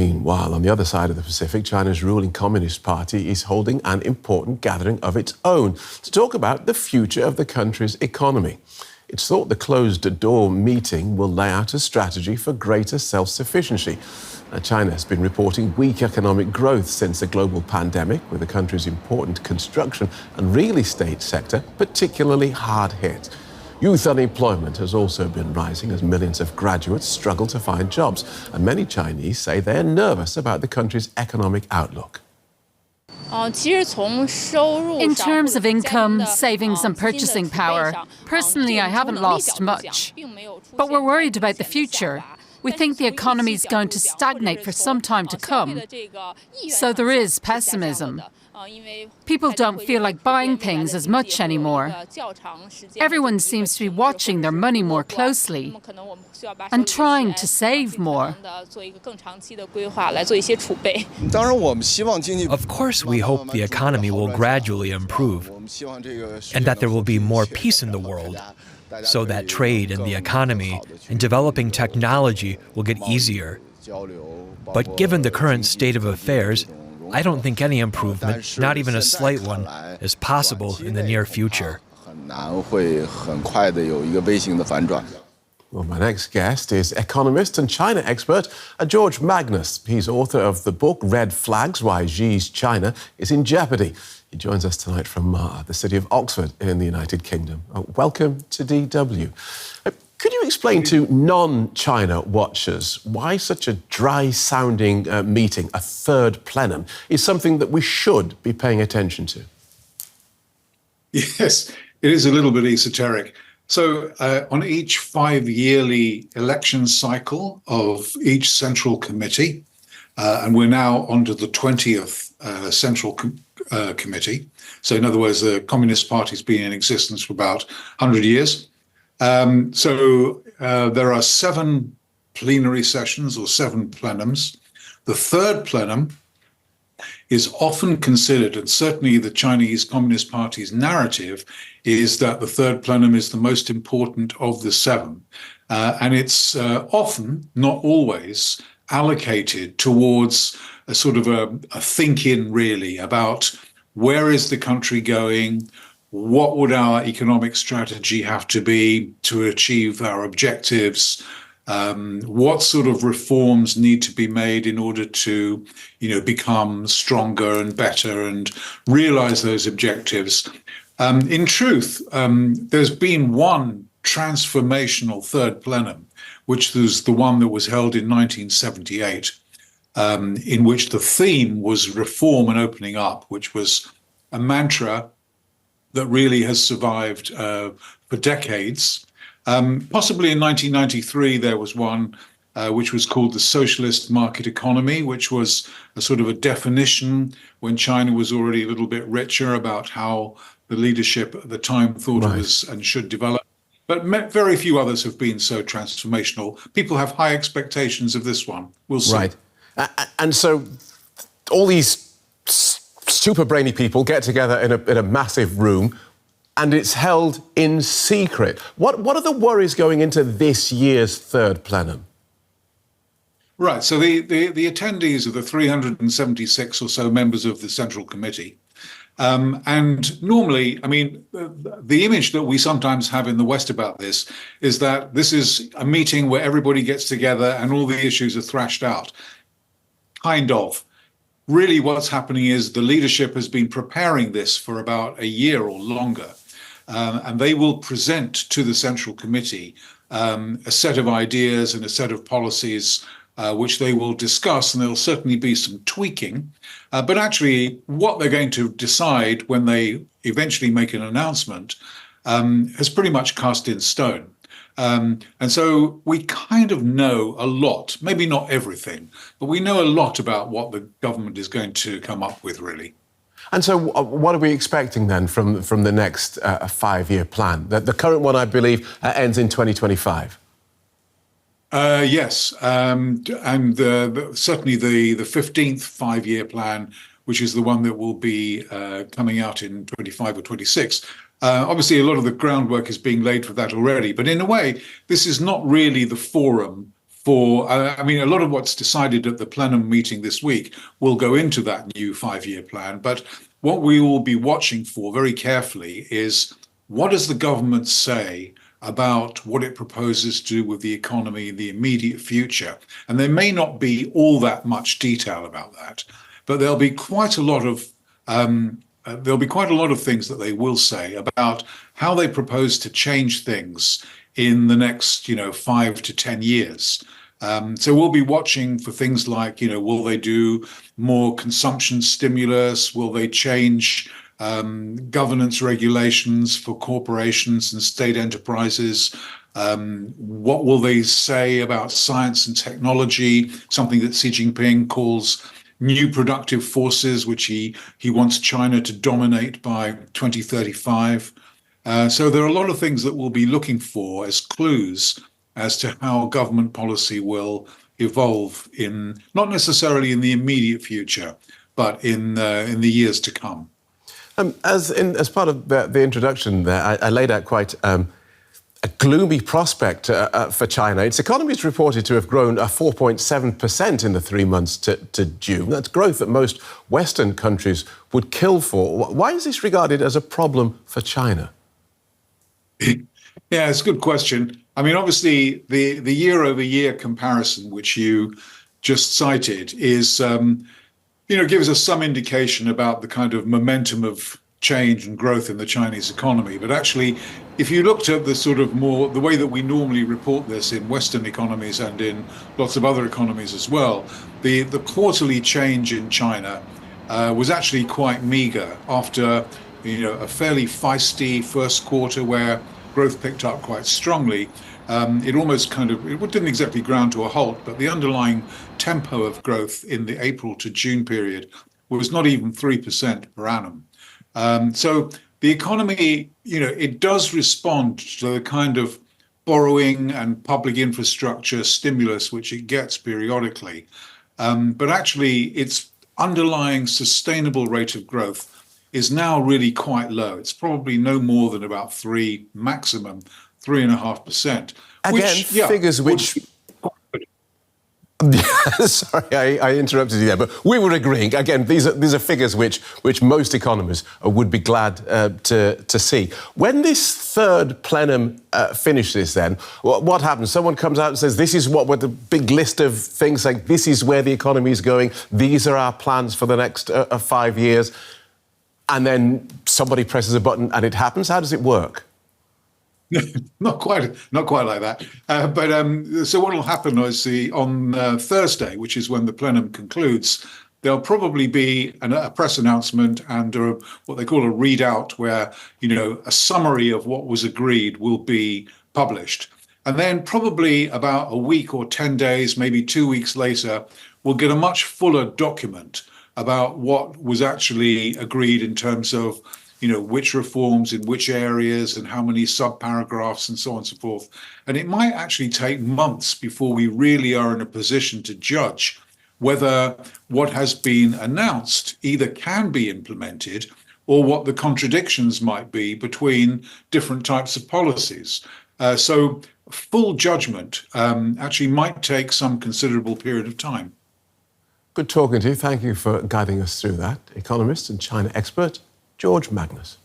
Meanwhile, on the other side of the Pacific, China's ruling Communist Party is holding an important gathering of its own to talk about the future of the country's economy. It's thought the closed-door meeting will lay out a strategy for greater self-sufficiency. China has been reporting weak economic growth since the global pandemic, with the country's important construction and real estate sector particularly hard hit. Youth unemployment has also been rising as millions of graduates struggle to find jobs, and many Chinese say they're nervous about the country's economic outlook. In terms of income, savings and purchasing power, personally I haven't lost much. But we're worried about the future. We think the economy is going to stagnate for some time to come. So there is pessimism. People don't feel like buying things as much anymore. Everyone seems to be watching their money more closely and trying to save more. Of course, we hope the economy will gradually improve and that there will be more peace in the world, so that trade and the economy and developing technology will get easier. But given the current state of affairs, I don't think any improvement, not even a slight one, is possible in the near future. Well, my next guest is economist and China expert George Magnus. He's author of the book Red Flags: Why Xi's China is in Jeopardy. He joins us tonight from the city of Oxford in the United Kingdom. Welcome to DW. Could you explain to non-China watchers why such a dry-sounding meeting, a third plenum, is something that we should be paying attention to? Yes, it is a little bit esoteric. So on each 5-yearly election cycle of each central committee, and we're now onto the 20th central committee. So in other words, the Communist Party's been in existence for about 100 years. There are 7 plenary sessions or 7 plenums. The third plenum is often considered, and certainly the Chinese Communist Party's narrative is that the third plenum is the most important of the 7. And it's often, not always, allocated towards a sort of a think-in, really, about where is the country going, what would our economic strategy have to be to achieve our objectives, what sort of reforms need to be made in order to, become stronger and better and realize those objectives. In truth, there's been one transformational third plenum, which was the one that was held in 1978, in which the theme was reform and opening up, which was a mantra that really has survived for decades. Possibly in 1993, there was one which was called the socialist market economy, which was a sort of a definition when China was already a little bit richer about how the leadership at the time thought it was and should develop. But very few others have been so transformational. People have high expectations of this one. We'll see. Right. And so all these super brainy people get together in a massive room, and it's held in secret. What are the worries going into this year's third plenum? Right. So the attendees are the 376 or so members of the Central Committee. And normally, the image that we sometimes have in the West about this is that this is a meeting where everybody gets together and all the issues are thrashed out. Kind of. Really, what's happening is the leadership has been preparing this for about a year or longer, and they will present to the Central Committee a set of ideas and a set of policies which they will discuss, and there'll certainly be some tweaking. But actually, what they're going to decide when they eventually make an announcement has pretty much cast in stone. And so we kind of know a lot, maybe not everything, but we know a lot about what the government is going to come up with, really. And so what are we expecting then from the next 5-year plan? The current one, I believe, ends in 2025. Yes, and certainly the 15th 5-year plan, which is the one that will be coming out in 25 or 26. Obviously, a lot of the groundwork is being laid for that already. But in a way, this is not really the forum I mean, a lot of what's decided at the plenum meeting this week will go into that new 5-year plan. But what we will be watching for very carefully is what does the government say about what it proposes to do with the economy in the immediate future? And there may not be all that much detail about that, but there'll be quite a lot of things that they will say about how they propose to change things in the next, 5 to 10 years. So we'll be watching for things like, will they do more consumption stimulus? Will they change governance regulations for corporations and state enterprises? What will they say about science and technology, something that Xi Jinping calls new productive forces, which he wants China to dominate by 2035. So there are a lot of things that we'll be looking for as clues as to how government policy will evolve not necessarily in the immediate future, but in the years to come. As part of the introduction there, I laid out quite a gloomy prospect for China. Its economy is reported to have grown 4.7% in the 3 months to June. That's growth that most Western countries would kill for. Why is this regarded as a problem for China? Yeah, it's a good question. I mean, obviously, the year-over-year comparison, which you just cited, is gives us some indication about the kind of momentum of change and growth in the Chinese economy. But actually, if you looked at the the way that we normally report this in Western economies and in lots of other economies as well, the quarterly change in China was actually quite meager after a fairly feisty first quarter where growth picked up quite strongly. It almost it didn't exactly ground to a halt, but the underlying tempo of growth in the April to June period was not even 3% per annum. So the economy, it does respond to the kind of borrowing and public infrastructure stimulus which it gets periodically. But actually, its underlying sustainable rate of growth is now really quite low. It's probably no more than about 3.5%. Again, figures which... Sorry, I interrupted you there, but we were agreeing. Again, these are figures which most economists would be glad to see. When this third plenum finishes, then what happens? Someone comes out and says, "This is what with the big list of things like this is where the economy is going. These are our plans for the next 5 years," and then somebody presses a button and it happens. How does it work? Not quite like that. So what will happen is on Thursday, which is when the plenum concludes, there'll probably be a press announcement and what they call a readout, where a summary of what was agreed will be published, and then probably about a week or 10 days, maybe 2 weeks later, we'll get a much fuller document about what was actually agreed in terms of which reforms in which areas and how many sub-paragraphs and so on and so forth. And it might actually take months before we really are in a position to judge whether what has been announced either can be implemented or what the contradictions might be between different types of policies. So full judgment actually might take some considerable period of time. Good talking to you. Thank you for guiding us through that. Economist and China expert, George Magnus.